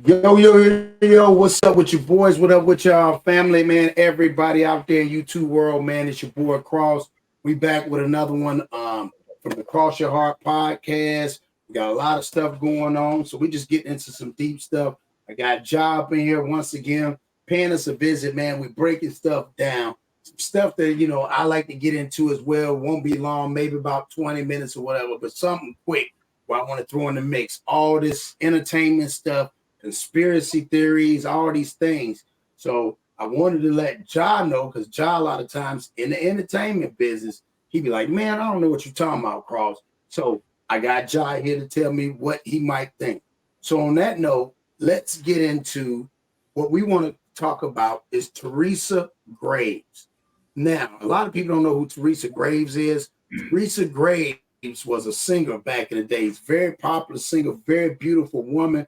Yo, yo, yo, what's up with your boys? What up with y'all family, man? Everybody out there in YouTube world, man. It's your boy Cross. We back with another one from the Cross Your Heart podcast. We got a lot of stuff going on, so we just getting into some deep stuff. I got Job in here once again, paying us a visit, man. We breaking stuff down. Some stuff that I like to get into as well. Won't be long, maybe about 20 minutes or whatever, but something quick where I want to throw in the mix. All this entertainment stuff, conspiracy theories, all these things. So I wanted to let Ja know, because Ja a lot of times in the entertainment business, he'd be like, man, I don't know what you're talking about, Cross. So I got Ja here to tell me what he might think. So on that note, let's get into what we want to talk about is Teresa Graves. Now, a lot of people don't know who Teresa Graves is. Teresa Graves was a singer back in the days, very popular singer, very beautiful woman.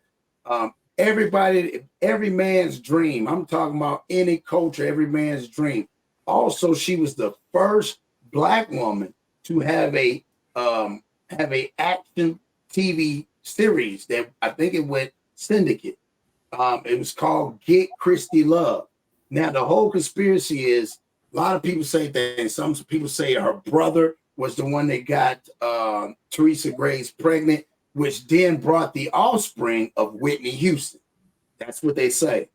Everybody, every man's dream. I'm talking about any culture, every man's dream. Also, she was the first Black woman to have a action TV series that I think it went syndicate. It was called Get Christy Love. Now, the whole conspiracy is a lot of people say things. Some people say her brother was the one that got Teresa Graves pregnant, which then brought the offspring of Whitney Houston. That's what they say.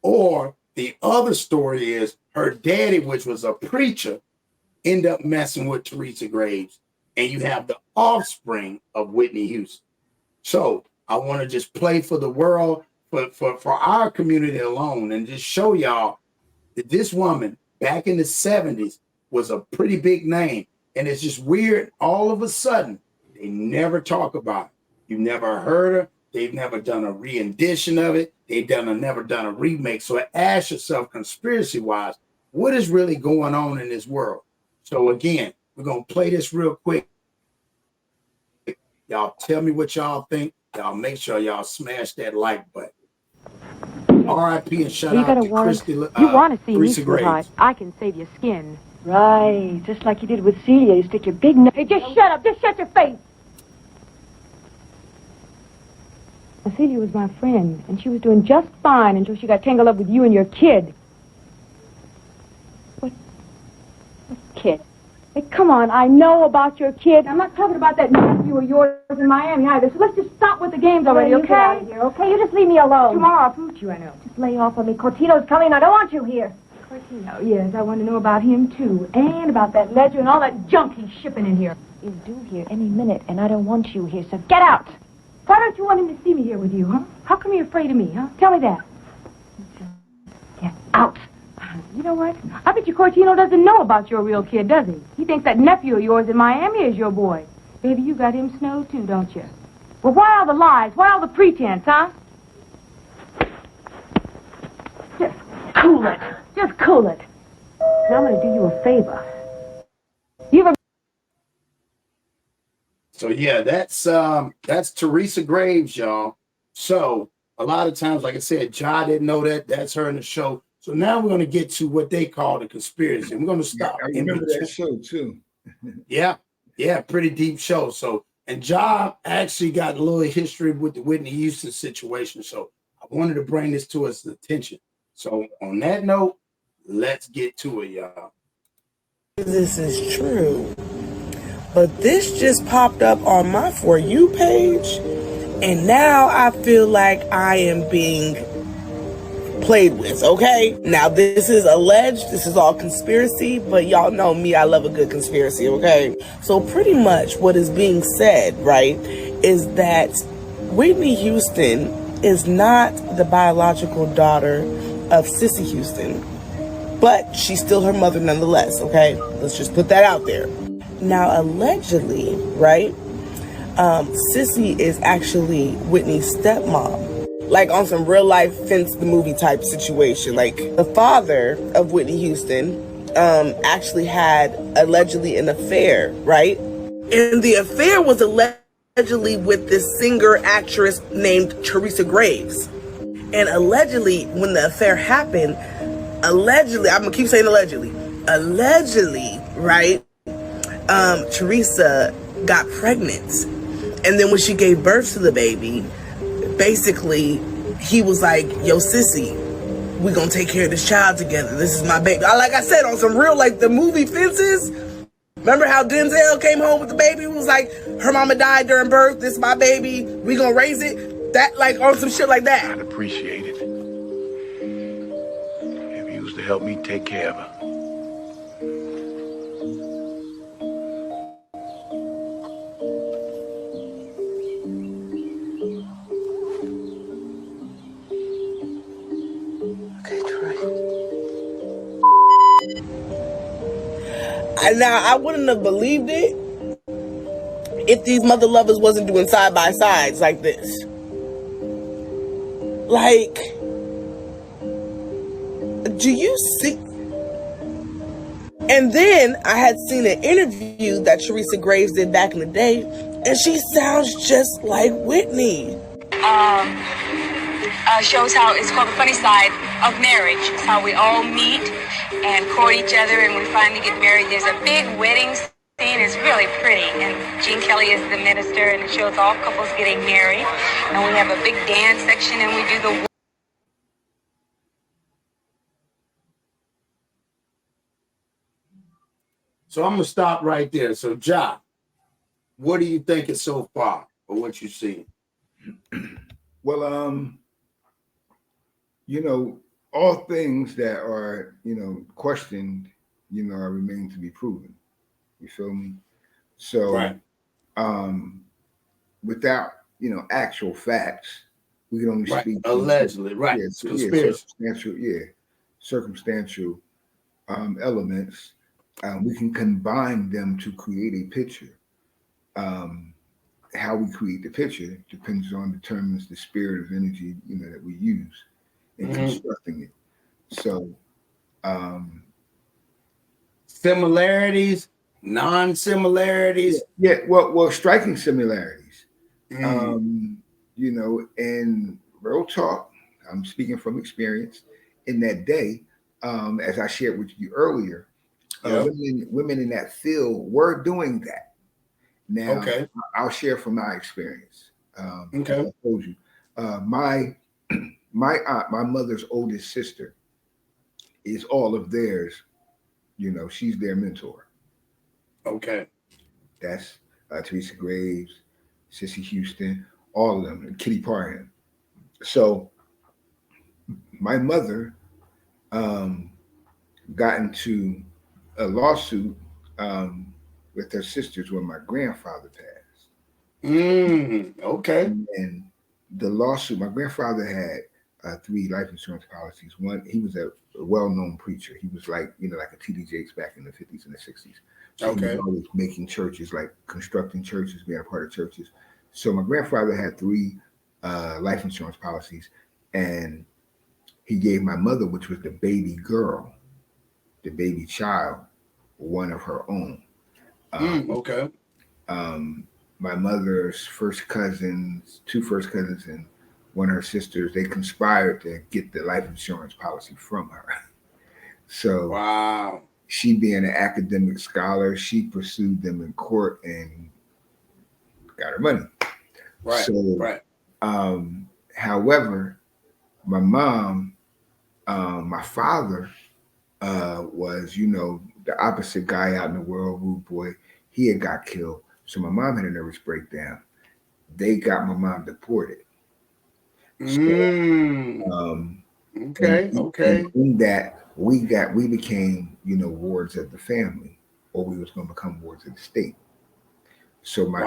Or the other story is her daddy, which was a preacher, ended up messing with Teresa Graves, and you have the offspring of Whitney Houston. So I want to just play for the world, for our community alone, and just show y'all that this woman back in the 70s was a pretty big name. And it's just weird. All of a sudden, they never talk about it. You've never heard her. They've never done a rendition of it. They've never done a remake. So ask yourself, conspiracy-wise, what is really going on in this world? So again, we're going to play this real quick. Y'all tell me what y'all think. Y'all make sure y'all smash that like button. R.I.P. and shout out to Christy. You want to see me, Teresa sweetheart? Graves. I can save your skin. Right, just like you did with Celia. You stick your big nose. Hey, just shut up. Just shut your face. Celia was my friend, and she was doing just fine until she got tangled up with you and your kid. What kid? Hey, come on, I know about your kid. I'm not talking about that nephew of yours in Miami either, so let's just stop with the games already, okay? Get out of here, okay? You just leave me alone. Tomorrow I'll prove to you I know. Just lay off of me. Cortino's coming. I don't want you here. Cortino, yes, I want to know about him, too, and about that ledger and all that junk he's shipping in here. He's due here any minute, and I don't want you here, so get out. Why don't you want him to see me here with you, huh? How come you're afraid of me, huh? Tell me that. Get out. You know what? I bet you Cortino doesn't know about your real kid, does he? He thinks that nephew of yours in Miami is your boy. Baby, you got him snowed too, don't you? Well, why all the lies? Why all the pretense, huh? Just cool it. Just cool it. Now I'm going to do you a favor. You ever... So yeah, that's Teresa Graves, y'all. So a lot of times, like I said, Ja didn't know that. That's her in the show. So now we're going to get to what they call the conspiracy. We're going to stop. I remember that show too. Yeah, pretty deep show. So, and Ja actually got a little history with the Whitney Houston situation. So I wanted to bring this to us attention. So on that note, let's get to it, y'all. This is true, but this just popped up on my For You page, and now I feel like I am being played with, okay? Now, this is alleged, this is all conspiracy, but y'all know me, I love a good conspiracy, okay? So pretty much what is being said, right, is that Whitney Houston is not the biological daughter of Sissy Houston, but she's still her mother nonetheless, okay? Let's just put that out there. Now, allegedly, right, Sissy is actually Whitney's stepmom. Like on some real life Fence the movie type situation. Like the father of Whitney Houston actually had allegedly an affair, right? And the affair was allegedly with this singer actress named Teresa Graves. And allegedly, when the affair happened, allegedly, I'm gonna keep saying allegedly, right? Teresa got pregnant. And then when she gave birth to the baby, basically he was like, yo, sissy, we gonna take care of this child together. This is my baby. Like I said, on some real, like the movie Fences. Remember how Denzel came home with the baby? Who was like, her mama died during birth. This is my baby. We gonna raise it. That, like, on some shit like that. I'd appreciate it if you was to help me take care of her. Now, I wouldn't have believed it if these mother lovers wasn't doing side by sides like this. Like, do you see? And then I had seen an interview that Teresa Graves did back in the day, and she sounds just like Whitney. Shows how it's called the funny side of marriage. It's how we all meet and court each other, and we finally get married. There's a big wedding scene. It's really pretty, and Gene Kelly is the minister, and it shows all couples getting married. And we have a big dance section, and we do the. So I'm gonna stop right there. So, Ja, what do you think is so far, or what you see? Well, you know, all things that are, you know, questioned, you know, remain to be proven. You feel me? So, Right. Without, you know, actual facts, we can only Right. speak Allegedly, right? Yeah, Conspiracy. circumstantial elements. We can combine them to create a picture. How we create the picture determines the spirit of energy, you know, that we use in constructing it. So, similarities, non-similarities. yeah, well, striking similarities. You know, and real talk, I'm speaking from experience. In that day, as I shared with you earlier, women in that field were doing that. Now, Okay. I'll share from my experience. Okay. I told you, my aunt, my mother's oldest sister, is all of theirs. You know, she's their mentor. Okay. That's Teresa Graves, Sissy Houston, all of them, and Kitty Parham. So my mother got into a lawsuit with her sisters when my grandfather passed. Okay. And the lawsuit, my grandfather had 3 life insurance policies. One, he was a well-known preacher. He was like, you know, like a T.D. Jakes back in the 50s and the 60s. So he was always making churches, like constructing churches, being a part of churches. So my grandfather had 3 life insurance policies, and he gave my mother, which was the baby girl, the baby child, one of her own. Okay. My mother's first cousins, 2 first cousins, and one of her sisters, they conspired to get the life insurance policy from her. So wow. She being an academic scholar, she pursued them in court and got her money. Right. So, right. However, my mom, my father was, you know, the opposite guy out in the world, rude boy. He had got killed. So my mom had a nervous breakdown. They got my mom deported. So, okay. And in that, we became, you know, wards of the family, or we was going to become wards of the state. So my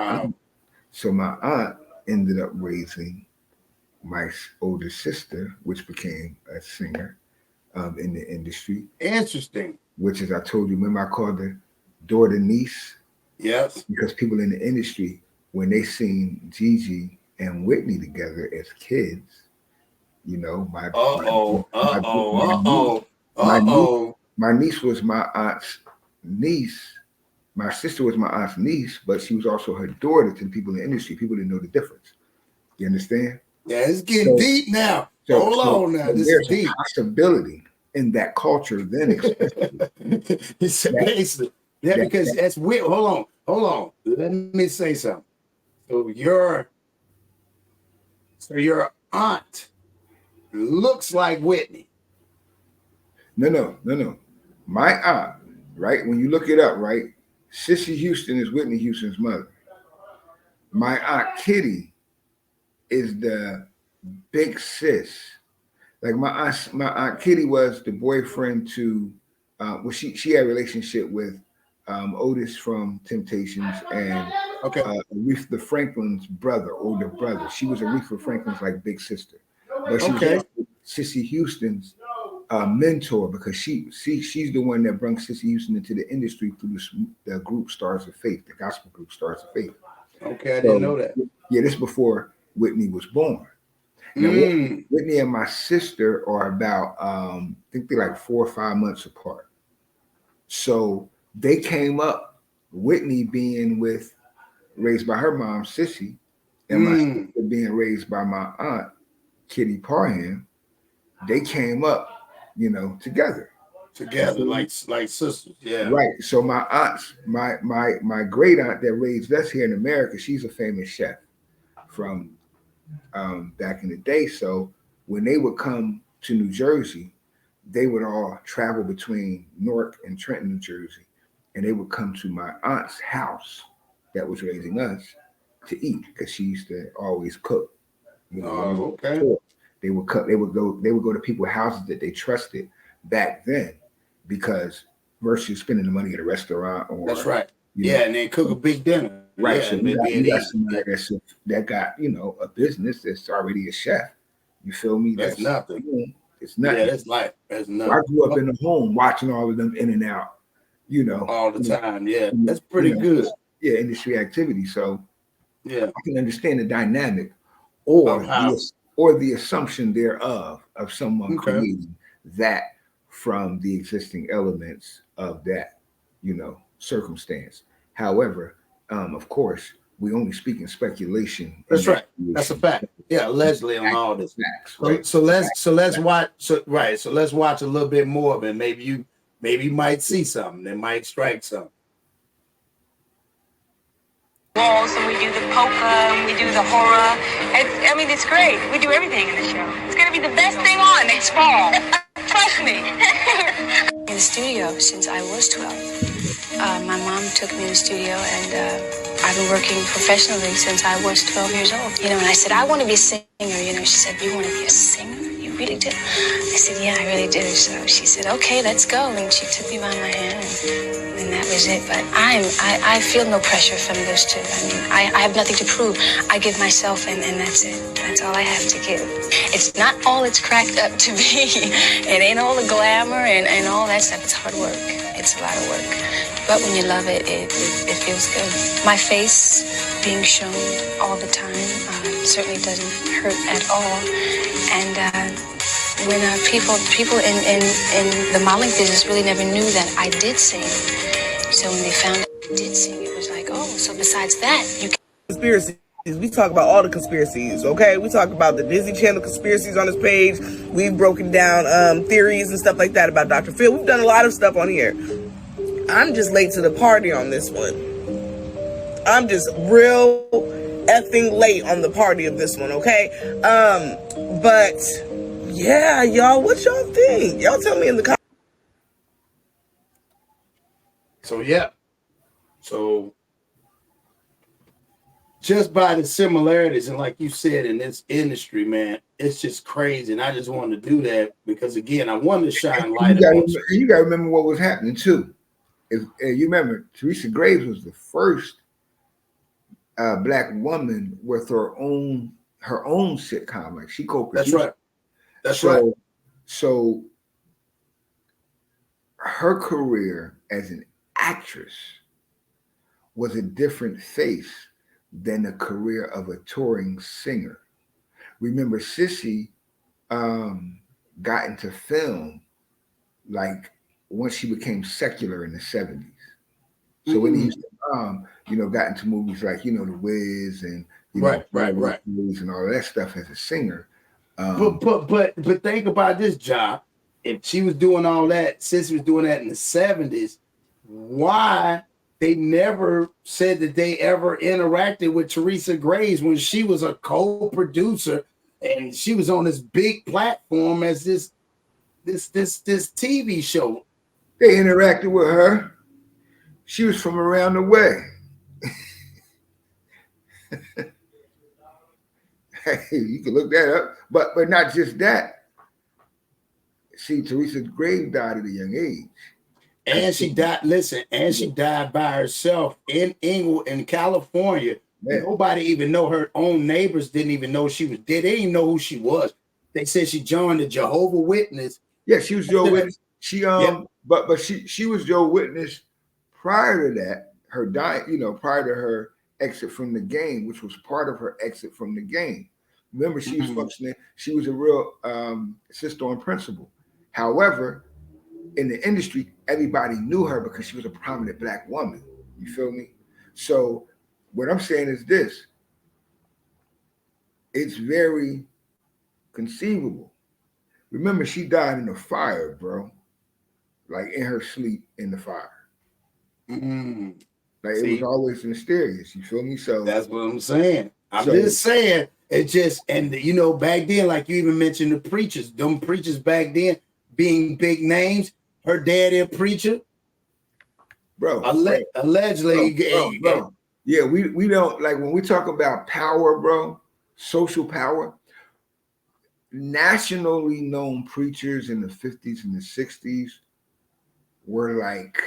aunt ended up raising my older sister, which became a singer in the industry. Interesting. Which, as I told you, remember I called her daughter niece? Yes. Because people in the industry, when they seen Gigi and Whitney together as kids, you know, my niece was my aunt's niece. My sister was my aunt's niece, but she was also her daughter to the people in the industry. People didn't know the difference. You understand? Yeah, it's getting deep now. Hold on now. This is deep. A possibility in that culture then. Basically. Yeah, because that's weird. Hold on. Let me say something. So your aunt looks like Whitney. No. My aunt, right? When you look it up, right? Sissy Houston is Whitney Houston's mother. My aunt Kitty is the big sis. Like my aunt Kitty was the boyfriend to, she had a relationship with Otis from Temptations and Aretha Franklin's brother, older brother. She was Aretha Franklin's like big sister, but she was Sissy Houston's mentor because she's the one that brought Sissy Houston into the industry through the group Stars of Faith, the gospel group Stars of Faith. Okay, I didn't know that. Yeah, this before Whitney was born. Now, Whitney and my sister are about, I think they're like 4 or 5 months apart. So they came up, Whitney being raised by her mom, Sissy, and my sister being raised by my aunt, Kitty Parham. They came up, together. Like sisters, yeah. Right. So my aunts, my great aunt that raised us here in America, she's a famous chef from back in the day. So when they would come to New Jersey, they would all travel between Newark and Trenton, New Jersey, and they would come to my aunt's house that was raising us to eat because she used to always cook. Okay. They would cook. They would go to people's houses that they trusted back then, because versus spending the money at a restaurant or that's right. And then cook a big dinner. Right. Yeah, so you got somebody that got, a business that's already a chef. You feel me? That's nothing. It's nothing. Yeah, that's life. That's nothing. I grew up in the home watching all of them in and out, all the time. Yeah, that's pretty good. Yeah, industry activity. So yeah, I can understand the dynamic or the assumption thereof of someone creating that from the existing elements of that, circumstance. However, of course, we only speak in speculation. That's right. That's a fact. Yeah, Leslie on all this. Facts, right? So let's watch. So let's watch a little bit more of it. Maybe you might see something that might strike something. Walls, and we do the polka, and we do the horror. It's great. We do everything in the show. It's gonna be the best thing on next fall. Trust me. In the studio since I was 12. My mom took me in the studio, and I've been working professionally since I was 12 years old. And I said, I want to be a singer. She said, you want to be a singer? You really do? I said, yeah, I really do. So she said, okay, let's go. And she took me by my hand, and that was it. But I feel no pressure from those two. I have nothing to prove. I give myself, and that's it. That's all I have to give. It's not all it's cracked up to be. It ain't all the glamour and all that stuff. It's hard work. It's a lot of work. But when you love it, it feels good. My face being shown all the time certainly doesn't hurt at all. And when people in the modeling business really never knew that I did sing. So when they found out I did sing, it was like, oh, so besides that, you can... Conspiracies. We talk about all the conspiracies, okay? We talk about the Disney Channel conspiracies on this page. We've broken down theories and stuff like that about Dr. Phil. We've done a lot of stuff on here. I'm just late to the party on this one. I'm just real effing late on the party of this one, okay? But yeah, y'all, what y'all think? Y'all tell me in the comments. So just by the similarities, and like you said, in this industry, man, it's just crazy. And I just wanted to do that because, again, I wanted to shine light. You got to remember what was happening too. If you remember, Teresa Graves was the first Black woman with her own sitcom. Like she co-produced. That's right. That's right. So her career as an actress was a different face than the career of a touring singer. Remember, Sissy got into film like once she became secular in the 70s. So when he got into movies like, The Wiz and right. movies and all that stuff as a singer. But think about this, job. If she was doing all that, Sissy was doing that in the 70s, why they never said that they ever interacted with Teresa Graves when she was a co-producer and she was on this big platform as this TV show. They interacted with her. She was from around the way. Hey, you can look that up. But not just that. See, Teresa's grave died at a young age. And she died, listen, and she died by herself in Inglewood, in California. Man. Nobody even know, her own neighbors didn't even know she was dead. They didn't even know who she was. They said she joined the Jehovah's Witness. Yeah, she was Jehovah's Witness. She but she was Jehovah's Witness prior to that, her prior to her exit from the game, which was part of her exit from the game. Remember, she was functioning, she was a real sister on principle. However, in the industry, everybody knew her because she was a prominent Black woman. You feel me? So what I'm saying is this. It's very conceivable. Remember, she died in a fire, bro. Like in her sleep in the fire. Like it was always mysterious. You feel me? So that's what I'm saying. I'm just saying. It just, and back then, like you even mentioned the preachers, them preachers back then being big names. Her daddy a preacher, bro. Allegedly, bro. Yeah, we don't, like, when we talk about power, bro, social power. Nationally known preachers in the 50s and the 60s were like,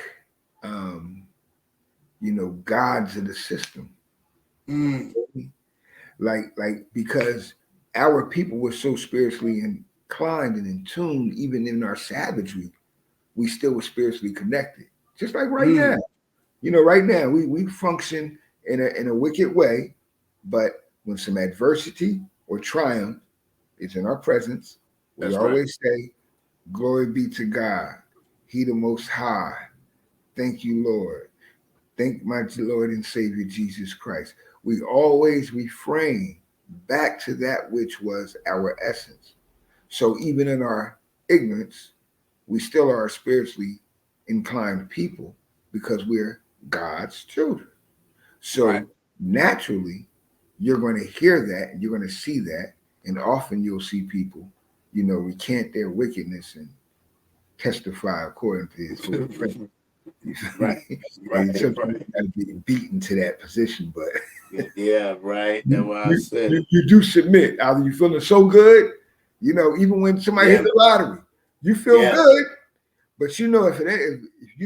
gods of the system. Like because our people were so spiritually inclined and in tune, even in our savagery, we still were spiritually connected. Just like right now. Right now we function in a wicked way, but when some adversity or triumph is in our presence, we always say, glory be to God. He the most high. Thank you, Lord. Thank my Lord and Savior, Jesus Christ. We always refrain back to that which was our essence. So even in our ignorance, we still are a spiritually inclined people because we're God's children. So naturally, you're going to hear that and you're going to see that. And often you'll see people, recant their wickedness and testify according to his holy prayer. And sometimes you got to be beaten to that position, but that's what I said. You do submit. Either you feeling so good, even when somebody hit the lottery, you feel good, but if you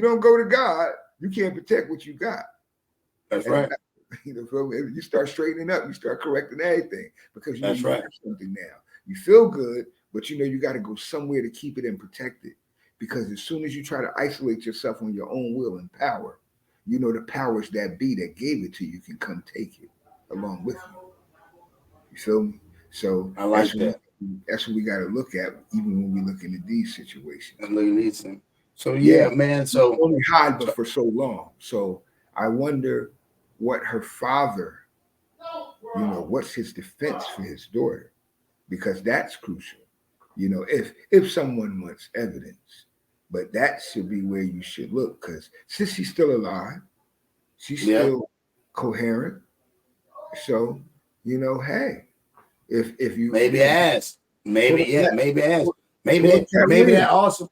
don't go to God, you can't protect what you got. That's right. You start straightening up, you start correcting everything because you have something now. You feel good, but you got to go somewhere to keep it and protect it. Because as soon as you try to isolate yourself on your own will and power, the powers that be that gave it to you can come take it along with you. You feel me? So I like that. That's what we got to look at, even when we look into these situations. So man. So only hide but for so long. So I wonder what her father, what's his defense for his daughter, because that's crucial. If someone wants evidence, but that should be where you should look, because since she's still alive, she's still coherent. So, hey, if you maybe ask, maybe that also,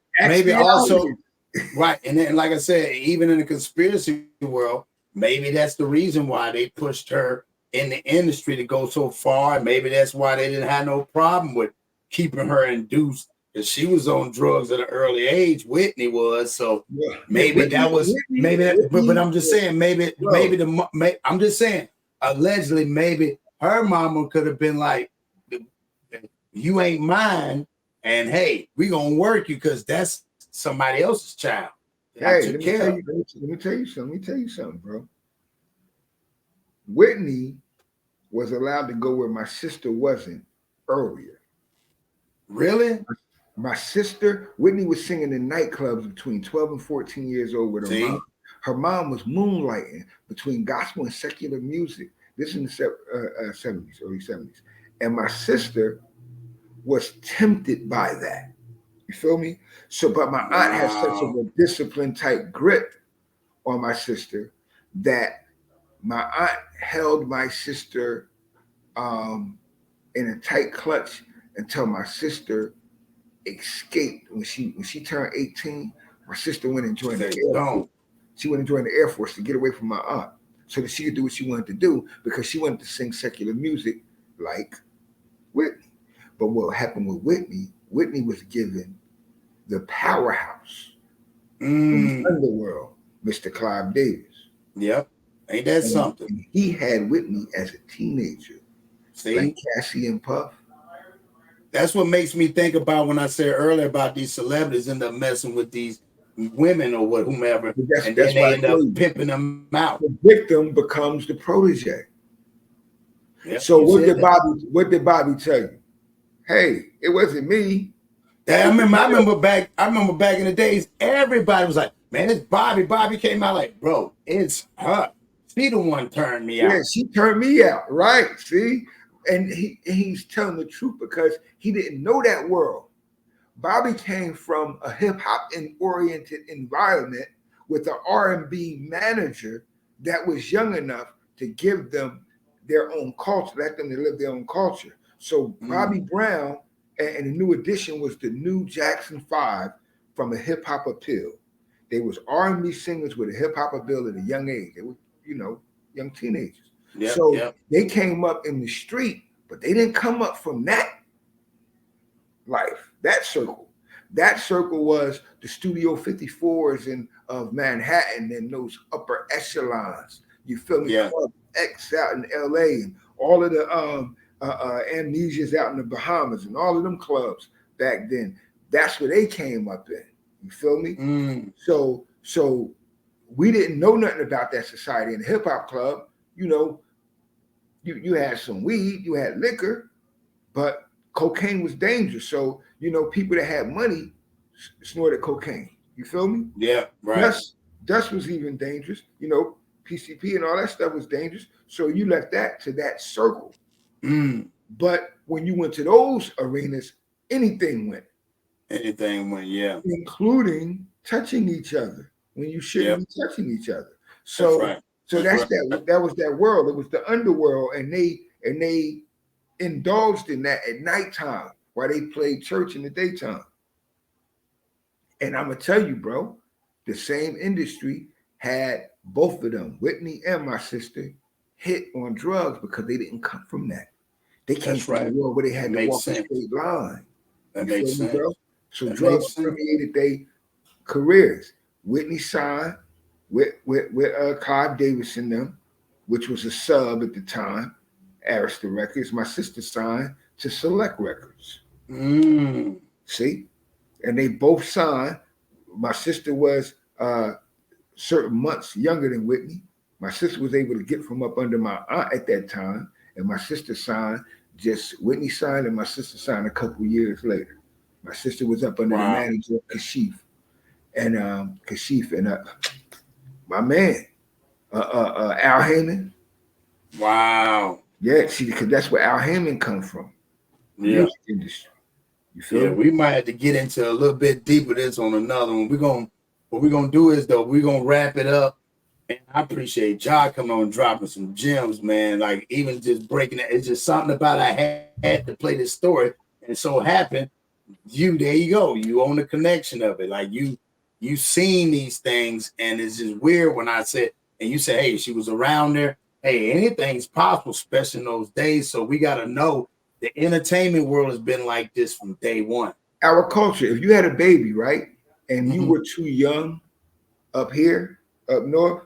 right. And then, like I said, even in the conspiracy world, maybe that's the reason why they pushed her in the industry to go so far. Maybe that's why they didn't have no problem with keeping her induced, because she was on drugs at an early age. Whitney was, so maybe that was but I'm just saying, I'm just saying, allegedly, maybe her mama could have been like, you ain't mine, and hey, we gonna work you because that's somebody else's child. Hey, let me tell you something, bro. Whitney was allowed to go where my sister wasn't earlier. Really? My sister, Whitney, was singing in nightclubs between 12 and 14 years old with her mom. Her mom was moonlighting between gospel and secular music. This is in the 70s, early 70s. And my sister was tempted by that. You feel me? So, but my aunt has such a disciplined, tight grip on my sister that my aunt held my sister in a tight clutch until my sister escaped. When she turned 18, my sister went and joined the Air Force. She went and joined the Air Force to get away from my aunt so that she could do what she wanted to do because she wanted to sing secular music like Whitney. But what happened with Whitney, Whitney was given the powerhouse in the underworld, Mr. Clive Davis. Yep. Ain't that something? And he had Whitney as a teenager. See? Like Cassie and Puff. That's what makes me think about when I said earlier about these celebrities end up messing with these women or whomever, and then they end up pimping them out. The victim becomes the protege. Yep, so what did Bobby tell you? Hey, it wasn't me. I remember back in the days, everybody was like, man, it's Bobby. Bobby came out like, bro, it's her. She the one turned me out. Yeah, she turned me out, right? See? And he's telling the truth because he didn't know that world. Bobby came from a hip-hop oriented environment with an R&B manager that was young enough to give them their own culture, let them live their own culture. So Bobby Brown and the new addition was the new Jackson 5 from a hip-hop appeal. They was R&B singers with a hip-hop appeal at a young age. They were, young teenagers. They came up in the street, but they didn't come up from that life, that circle. That circle was the Studio 54s of Manhattan and those upper echelons. You feel me? Club X out in LA and all of the Amnesias out in the Bahamas and all of them clubs back then. That's where they came up in. You feel me? So we didn't know nothing about that society. In the hip hop club, you had some weed, you had liquor, but cocaine was dangerous. So, people that had money snorted cocaine. You feel me? Yeah, right. Dust was even dangerous. PCP and all that stuff was dangerous. So you left that to that circle. But when you went to those arenas, anything went. Anything went, yeah. Including touching each other when you shouldn't be touching each other. So that was that world. It was the underworld, and they indulged in that at nighttime while they played church in the daytime. And I'm gonna tell you, bro, the same industry had both of them, Whitney and my sister, hit on drugs because they didn't come from that. They came from a world where they had to walk a straight line. That makes sense, bro. So drugs permeated their careers. Whitney signed with Clive Davis and them, which was a sub at the time, Arista Records. My sister signed to Select Records. See? And they both signed. My sister was certain months younger than Whitney. My sister was able to get from up under my aunt at that time. And my sister signed, Whitney signed and my sister signed a couple years later. My sister was up under the manager of Kashif. And my man, Al Heyman. Wow. Yeah, see, because that's where Al Heyman come from. Yeah. Music industry. You feel me? We might have to get into a little bit deeper this on another one. What we're gonna do is we're gonna wrap it up. And I appreciate y'all coming on and dropping some gems, man. Like even just breaking it. It's just something about I had to play this story. And so happened, there you go. You own the connection of it. Like you seen these things, and it's just weird when I said, and you said, hey, she was around there. Hey, anything's possible, especially in those days. So we got to know the entertainment world has been like this from day one. Our culture, if you had a baby, right, and you were too young up here, up north,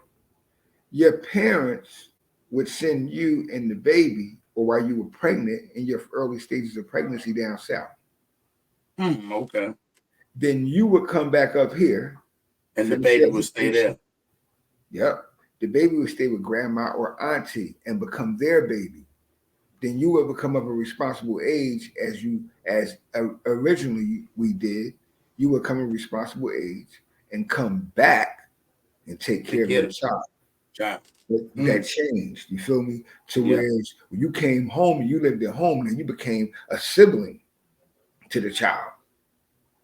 your parents would send you and the baby, or while you were pregnant in your early stages of pregnancy down south. Okay. Then you would come back up here. And the baby would stay there. Yep. The baby would stay with grandma or auntie and become their baby. Then you would become of a responsible age as originally we did. You would come a responsible age and come back and take care of your child. That changed. You feel me? To whereas when you came home and you lived at home, then you became a sibling to the child.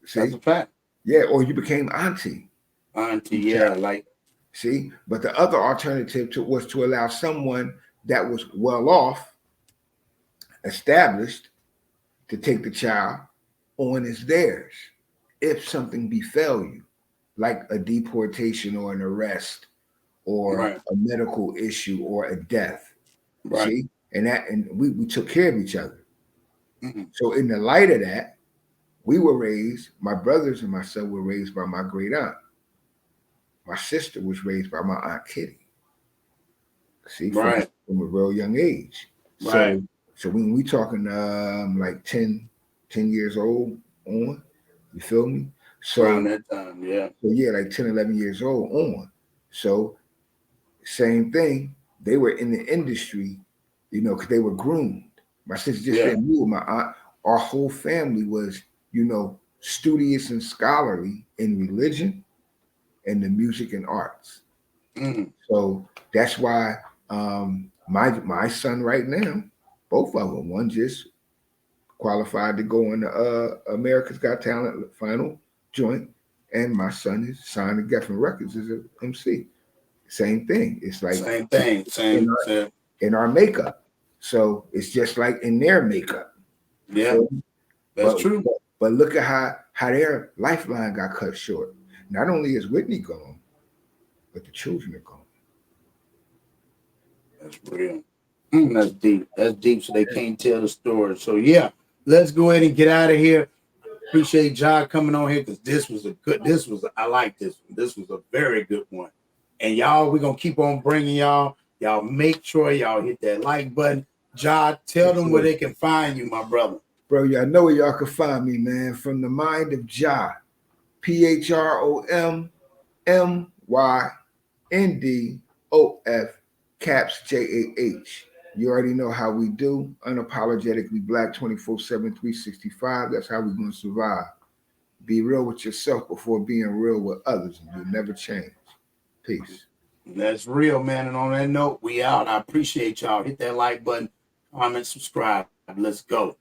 See? That's a fact. Yeah, or you became auntie. Like. See, but the other alternative was to allow someone that was well off established to take the child on as theirs if something befell you, like a deportation or an arrest or Right. a medical issue or a death. Right. See? And we took care of each other. Mm-hmm. So in the light of that, we were raised, my brothers and myself were raised by my great aunt. My sister was raised by my Aunt Kitty. See, Right. from a real young age. Right. So when we talking like 10 years old on, you feel me? So Around that time, yeah. So yeah, like 10, 11 years old on. So same thing. They were in the industry, because they were groomed. My sister just didn't move. My aunt, our whole family was, studious and scholarly in religion and the music and arts. Mm-hmm. So that's why my son right now, both of them, one just qualified to go in the America's Got Talent final joint, and my son is signed to Geffen Records as an MC. Same thing. It's like same thing. Same. In our makeup. So it's just like in their makeup. Yeah, that's true. But look at how their lifeline got cut short. Not only is Whitney gone, but the children are gone. That's real. That's deep. That's deep. So they can't tell the story. So yeah, let's go ahead and get out of here. Appreciate John coming on here because I like this one. This was a very good one. And y'all, we're gonna keep on bringing y'all. Y'all make sure y'all hit that like button. John, tell them where they can find you, my brother. Bro, y'all know where y'all can find me, man. From the mind of Jah, PHROMMYNDOF, caps JAH. You already know how we do. Unapologetically black 24/7, 365. That's how we're going to survive. Be real with yourself before being real with others, and you'll never change. Peace. That's real, man. And on that note, we out. I appreciate y'all. Hit that like button, comment, subscribe. Let's go.